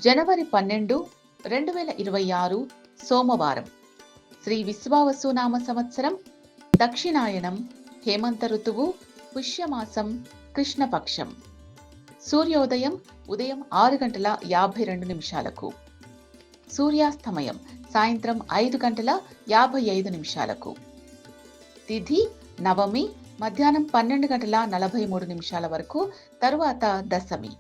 జనవరి 12, 2026 సోమవారం. శ్రీ విశ్వావసునామ సంవత్సరం, దక్షిణాయనం, హేమంత ఋతువు, పుష్యమాసం, కృష్ణపక్షం. సూర్యోదయం ఉదయం 6:52 సూర్యాస్తమయం సాయంత్రం 5:55. తిథి నవమి మధ్యాహ్నం 12:43 వరకు, తరువాత దశమి.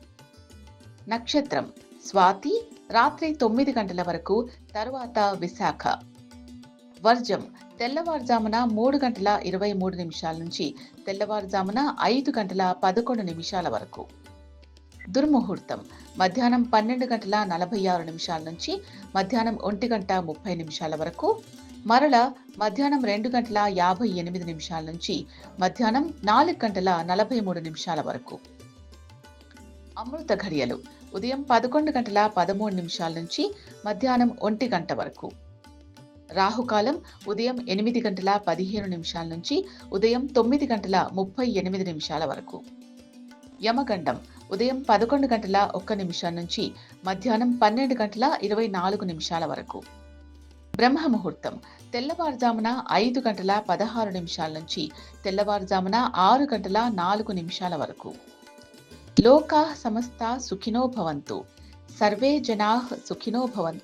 నక్షత్రం స్వాతి రాత్రి 9 గంటల వరకు, తరువాత విశాఖ. వర్జం తెల్లవారుజామున 3:23 నుంచి తెల్లవారుజామున 5:11 వరకు. దుర్ముహూర్తం మధ్యాహ్నం 12:46 నుంచి మధ్యాహ్నం 1:30 వరకు, మరల మధ్యాహ్నం 2:58 నుంచి మధ్యాహ్నం 4:43 వరకు. అమృత ఘడియలు ఉదయం 11:13 నుంచి మధ్యాహ్నం 1 గంట వరకు. రాహుకాలం ఉదయం 8:15 నుంచి ఉదయం 9:38 వరకు. యమగండం ఉదయం 11:01 నుంచి మధ్యాహ్నం 12:24 వరకు. బ్రహ్మముహూర్తం తెల్లవారుజామున 5:16 నుంచి తెల్లవారుజామున 6:04 వరకు. లోకా సమస్తా సుఖినో భవంతు, సర్వే జనాః సుఖినో భవంతు.